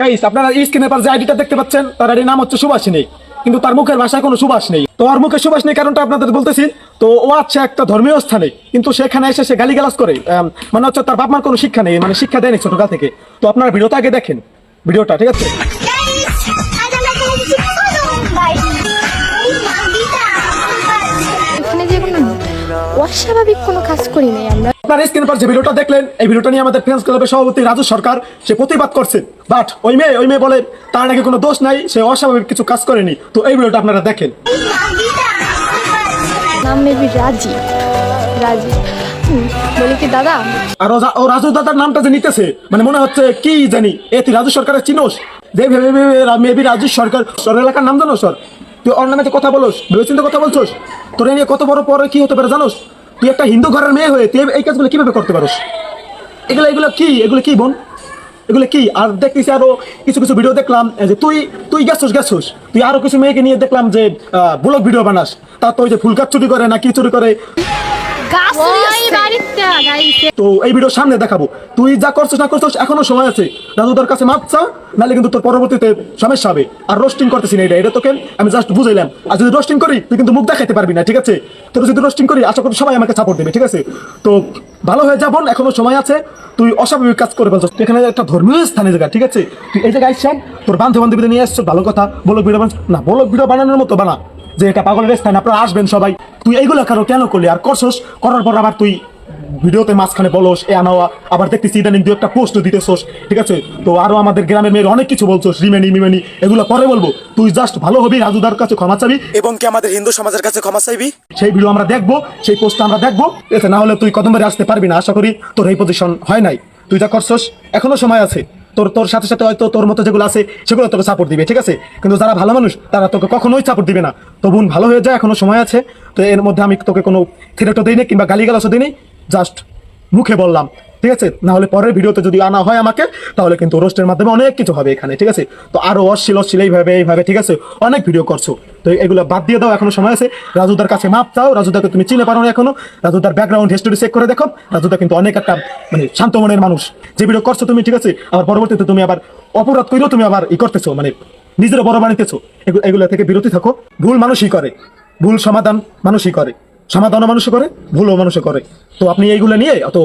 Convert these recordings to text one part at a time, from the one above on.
Guys আপনারা স্ক্রিনের পর যে আইডিটা দেখতে পাচ্ছেন তার আইডির নাম হচ্ছে সুভাষিনী, কিন্তু তার মুখের ভাষায় কোনো সুবাস নেই। তো ওর মুখে সুবাস নেই কারণটা আপনাদের বলতেছি। তো ও আছে একটা ধর্মীয় স্থানে, কিন্তু সেখানে এসে সে গালিগালাজ করে, মানে হচ্ছে তার বাপ মার কোনো শিক্ষা নেই, মানে শিক্ষা দেয়নি ছোটকাল থেকে। তো আপনারা ভিডিওটা আগে দেখেন, ভিডিওটা ঠিক আছে। এখানে যে কোনো অস্বাভাবিক কোনো কাজ করি নাই আমরা। আপনার স্ক্রিনের পর যে ভিডিওটা দেখলেন, এই ভিডিওটা নিয়ে আমাদের ফ্রেন্ডস ক্লাবের সভাপতি রাজু সরকার সে প্রতিবাদ করছে, বাট ওই মেয়ে বলে তার নাকি কোনো দোষ নাই, সে অস্বাভাবিক কিছু কাজ করেনি। তো এই ভিডিওটা আপনারা দেখেন। নাম মেবি রাজীব। বলি কি দাদা, আর ও রাজু দাদার নামটা যে নিতেছে, মানে মনে হচ্ছে কি জানি তুই রাজু সরকারের চিনোস, যে মেবি রাজু সরকার সর এলাকার নাম জানো সর, তুই ওর নামে কথা বলোস, ভেবেচিন্তে কথা বলছোস, তোর নিয়ে কত বড় পরে কি হতে পারে জানোস? তুই একটা হিন্দু ঘরের মেয়ে হয়ে তুই এই কাজগুলো কিভাবে করতে পারোস? এগুলো কি বোন, এগুলো কি? আর দেখতেছি আরো কিছু ভিডিও দেখলাম যে তুই গেছোস তুই আরো কিছু মেয়েকে নিয়ে দেখলাম যে ব্লগ ভিডিও বানাস, তা তো ওই যে ফুল গাছ চুরি করে না কি চুরি করে। তো এই ভিডিও সামনে দেখাবো, তুই যা করছিস না করছিস এখনো সময় আছে, রাজুদার কাছে মাপ চা, নাহলে কিন্তু তোর পরবর্তীতে সমস্যা হবে। আর রোস্টিং করতেছি না, এটা তোকে আমি জাস্ট বুঝাইলাম। আর যদি রোস্টিং করি তুই কিন্তু মুখ দেখাইতে পারবি না, ঠিক আছে? তোর যদি রোস্টিং করি আশা করি সবাই আমাকে সাপোর্ট দেবে, ঠিক আছে? তো ভালো হয়ে যাবো, এখনো সময় আছে। তুই অস্বাভাবিক কাজ করে ফেলছিস, তুই এখানে একটা ধর্মীয় স্থানে জায়গা, ঠিক আছে? তুই এই জায়গায় আসছেন, তোর বান্ধবীদের নিয়ে আসছো, ভালো কথা। ব্লগ ভিডিও বানানোর মতো বানা, যে এটা পাগলের স্থান, আপনারা আসবেন সবাই। তুই এইগুলো কেন করলি? আর করছস, করার পর আবার তুই ভিডিওতে মাঝখানে বলস এ আনা, আবার দেখতেছি ইদানিং তুই একটা পোস্ট দিতেছস, ঠিক আছে? তো আরো আমাদের গ্রামের মেয়ের অনেক কিছু বলছস, রিমেনি এগুলো পরে বলবো। তুই জাস্ট ভালো হবি, রাজুদার কাছে ক্ষমা চাবি এবং কি আমাদের হিন্দু সমাজের কাছে ক্ষমা চাইবি। সেই ভিডিও আমরা দেখবো, সেই পোস্টটা আমরা দেখবো, ঠিক আছে? না হলে তুই কদমবারে আসতে পারবি না। আশা করি তোর এই পজিশন হয় নাই, তুই যা করছস এখনো সময় আছে। তোর সাথে হয়তো তোর মতো যেগুলো আছে সেগুলো তোকে সাপোর্ট দিবে, ঠিক আছে? কিন্তু যারা ভালো মানুষ তারা তোকে কখনোই সাপোর্ট দিবে না। তো বোন ভালো হয়ে যায়, এখনো সময় আছে। তো এর মধ্যে আমি তোকে কোনো থ্রেটও দিই নি কিংবা গালিগালাজও দিই নি, জাস্ট মুখে বললাম, ঠিক আছে? না হলে পরের ভিডিওতে যদি আনা হয় আমাকে, তাহলে কিন্তু রোস্টের মাধ্যমে অনেক কিছু হবে এখানে, ঠিক আছে? তো আরো অশ্লীল এইভাবে, ঠিক আছে? অনেক ভিডিও করছো, তো এগুলো বাদ দিয়ে দাও, এখনো সময় আছে। রাজুদার কাছে মাপ চাও, রাজুদাকে তুমি চিনে পারো না এখনো। রাজুদার ব্যাকগ্রাউন্ড হিস্টোরি চেক করে দেখো, রাজুদা কিন্তু অনেক একটা মানে শান্ত মনের মানুষ। যে ভিডিও করছো তুমি, ঠিক আছে? আবার পরবর্তীতে তুমি আবার অপরাধ করেও তুমি আবার করতেছো, মানে নিজের বড় বানিতেছো। এগুলো থেকে বিরতি থাকো। ভুল মানুষই করে, ভুল সমাধান মানুষই করে, সমাধানও মানুষে করে, ভুলও মানুষে করে। তো আপনি এইগুলো নিয়ে অত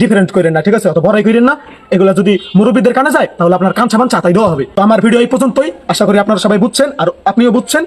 ডিফারেন্ট করেন না, ঠিক আছে? অত বড়াই করেন না। এগুলো যদি মুরব্বীদের কানে যায় তাহলে আপনার কান ছাপান চাতাই দেওয়া হবে। তো আমার ভিডিও এই পর্যন্তই, আশা করি আপনারা সবাই বুঝছেন আর আপনিও বুঝছেন।